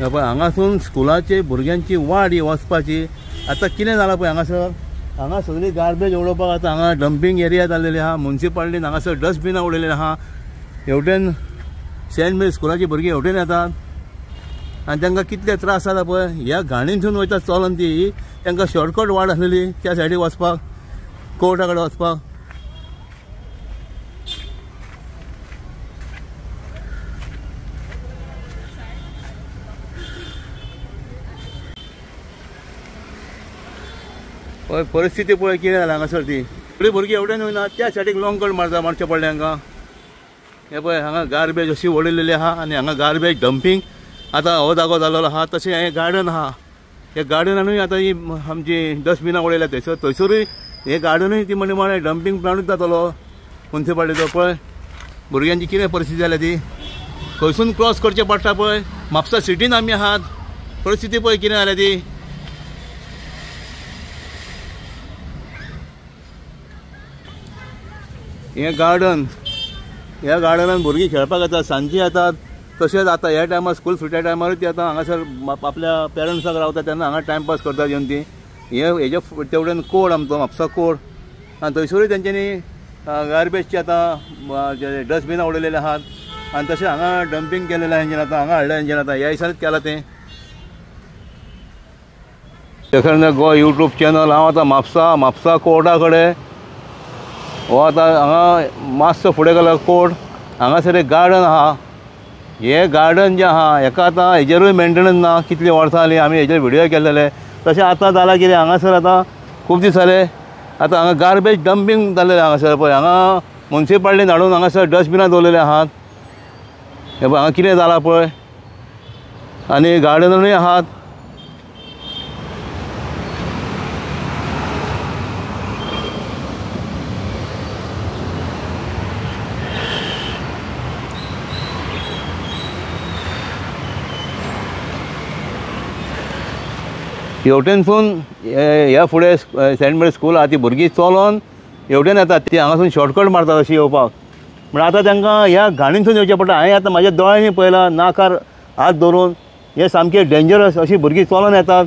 पळय हांगासून स्कुलाची भुरग्यांची वाट ही वचपाची आतां कितें जालां पळय हांगासर हांगा सगळी गार्बेज उडोवपाक आतां हांगा डंपिंग एरिया जाल्लेले आहा. म्युन्सिपालिटीन हांगासर डस्टबिनां उडयलेले आहा. हेवटेन सेंट मेरी स्कुलाची भुरगीं हेवटेन येतात आनी तांकां कितले त्रास जाता पळय. ह्या घाणींतून वयता चलोन ती तांकां शॉर्टकट वाट आसलेली त्या सायडीक वचपाक कोर्टा कडेन वचपाक. पळय परिस्थिती पळय कितें जाल्या हांगासर ती सगळीं भुरगीं एवढेन वयना त्या सायडीक लॉंग कट मारचें पडलें हांकां. हे पळय हांगा गार्बेज अशी उडयलेली आहा आनी हांगा गार्बेज डंपिंग आतां हो जागो जाल्लो आहा. तशें हें गार्डन आहा. हे गार्डनानूय आतां ही आमची डस्टबिनां उडयल्या थंयसरूय हे गार्डनूय ती म्हणजे डंपिंग प्लांटूच जातलो म्युन्सिपालिटीचो. पळय भुरग्यांची कितें परिस्थिती जाल्या ती खंयसून क्रॉस करचें पडटा पळय. म्हापसा सिटीन आमी आहात. परिस्थिती पळय कितें जाल्या ती. हें गार्डन ह्या गार्डनान भुरगीं खेळपाक येतात सांजची येतात. तशेंच आतां ह्या टायमार स्कूल सुट्या टायमारूच ती आतां हांगासर आपल्या पेरंट्साक रावता तेन्ना हांगा टायमपास करतात येवन ती. हेजे तेवटेन कोड आमचो म्हापसा कोड आनी थंयसरूय तेंच्यांनी गार्बेजची आतां डस्टबिनां उडयलेले आहात आनी तशें हांगा डंपिंग केलेलें हेंच्यान आतां हांगा हाडलें हेंच्यान आतां ह्या दिसांनीच केलां तें. तेखर गो यूट्यूब चॅनल हांव आतां म्हापसा कोर्टा कडेन हो आतां हांगा मातसो फुडें गेलो कोर्ट हांगासर एक गार्डन आहा. हे गार्डन जें आहा हेका आतां हेजेरूय मेंटेनन्स ना. कितलीं वर्सां जालीं आमी हेजेर व्हिडियो केल्लेले. तशें आतां जालां कितें हांगासर आतां खूब दीस जाले आतां हांगा गार्बेज डंपिंग जाल्लेलें हांगासर पळय. हांगा म्युन्सिपालिटीन हाडून हांगासर डस्टबिनां दवरलेले आहात. हे पळय हांगा कितें जालां पळय. आनी गार्डनूय आहात. हेवटेनसून ह्या फुडें सेंट मेरी स्कूल आहा ती भुरगीं चलोन हेवटेन येतात. ती हांगासून शॉर्टकट मारतात अशी येवपाक. म्हण आतां तांकां ह्या घाणींतसून येवचें पडटा. हांवें आतां म्हाज्या दोळ्यांनी पळयलां नाकार हात धरून हे सामकें डेंजरस अशी भुरगीं चलोन येतात.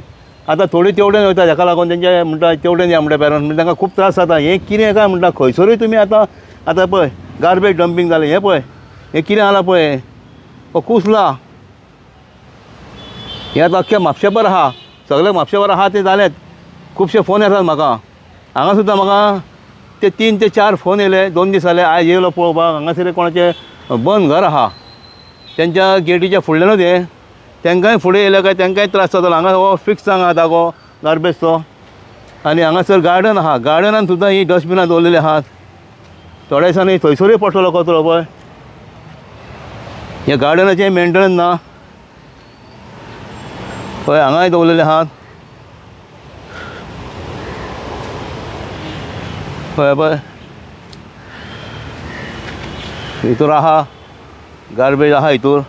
आतां थोडीं तेवटेन वयतात हेका लागून तेंचे म्हणटा तेवटेन या म्हणटा पेरंट्स म्हणजे तांकां खूब त्रास जाता. हें कितें काय म्हणटा खंयसरूय तुमी आतां पळय गार्बेज डंपिंग जालें. हें पळय हें कितें जालां पळय. हो कुसला हें आतां अख्ख्या म्हापशेभर आहा. सगळे म्हापशेभर आहा ते जालेत. खुबशे फोन येतात म्हाका. हांगा सुद्दां म्हाका ते 3 ते 4 फोन येयले 2 दीस जाले. आयज येयलो पळोवपाक हांगासर कोणाचें बंद घर आहा तेंच्या गेटीच्या फुडल्यानूच हें तांकांय फुडें येयले काय तांकांय त्रास जातलो. हांगा हो फिक्स हांगा जागो गार्बेजचो. आनी हांगासर गार्डन आहा. गार्डनान सुद्दां ही डस्टबिनां दवरलेली आहात. थोड्या दिसांनी थंयसरूय पडटलो कचरो पळय. ह्या गार्डनाचें मेंटेनन्स ना पळय. हांगाय दवरलेले आहात पळय पळय. हितूर आहा गार्बेज आहा हितूर.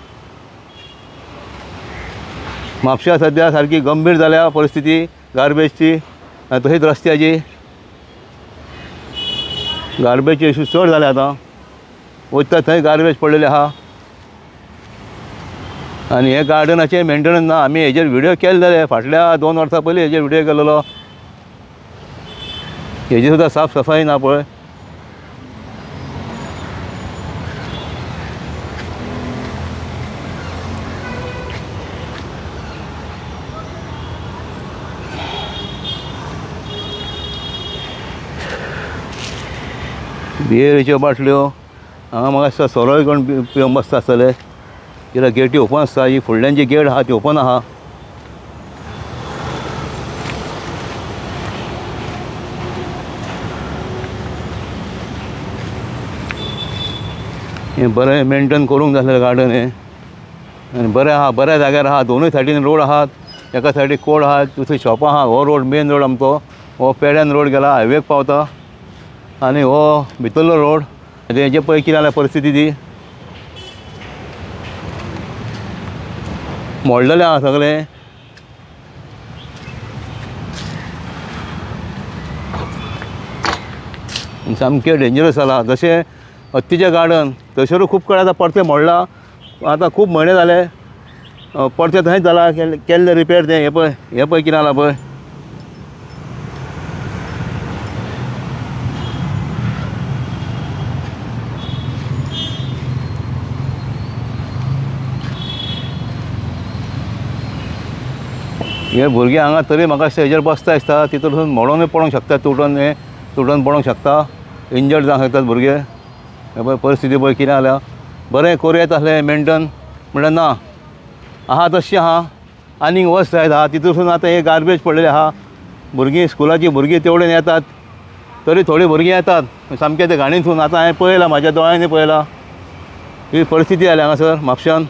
म्हापश्या सद्या सारकी गंभीर जाल्या परिस्थिती गार्बेजची आनी तशीच रस्त्याची. गार्बेजची इश्यू चड जाल्या आतां. वयता थंय गार्बेज पडलेले आहा आनी हे गार्डनाचें मेंटेनन्स ना. आमी हेजेर व्हिडियो केल्ले फाटल्या 2 वर्सां पयलीं हेजेर व्हिडियो केल्लो. हेजी सुद्दां साफ सफाई ना पळय. बियरीच्यो बाटल्यो हांगा म्हाका दिसता सोरोय कोण पिवंक बसता आसतले. कित्याक गेटी ओपन आसता. ही फुडल्यान जी गेट आहा ती ओपन आहा. हें बरें मेंटेन करूंक जाय गार्डन हें. आनी बरें आहा बऱ्या जाग्यार आहा. दोनूय सायडीन रोड आहात. एका सायडीक कोड आहा दुसरी शॉपां आहा. हो रोड मेन रोड आमचो हो पेड्यान रोड गेला हायवेक पावता आनी हो भितरलो रोड. हेजे पळय कितें जाल्या परिस्थिती ती. मोडलेलें आहा सगळें. सामकें डेंजरस जाला. जशें हत्तीचें गार्डन थंयसरूय खूब कडेन आतां परते मोडला. आतां खूब म्हयने जाले पडचें थंयच जाला केल्लें रिपेर तें हे पळय कितें जाला पळय. हे भुरगे हांगा तरी म्हाका स्टेजीर बसता दिसता तितून मोडोनूय पडोंक शकता, तुटून पडोंक शकता, इंजर्ड जावंक शकतात भुरगे. हे पळय परिस्थिती पळय कितें जाल्या. बरें करूं येता आसलें मेंटेन म्हणल्यार ना, आहा तशें आहा, आनीक वस्त जायत आहा. तितून आतां हे गार्बेज पडलेले आहा. भुरगीं स्कुलाची भुरगीं तेवडेन येतात, तरी थोडीं भुरगीं येतात सामकें ते घाणींतून. आतां हांवें पळयलां, म्हाज्या दोळ्यांनी पळयलां ही परिस्थिती जाल्या हांगासर म्हापशान.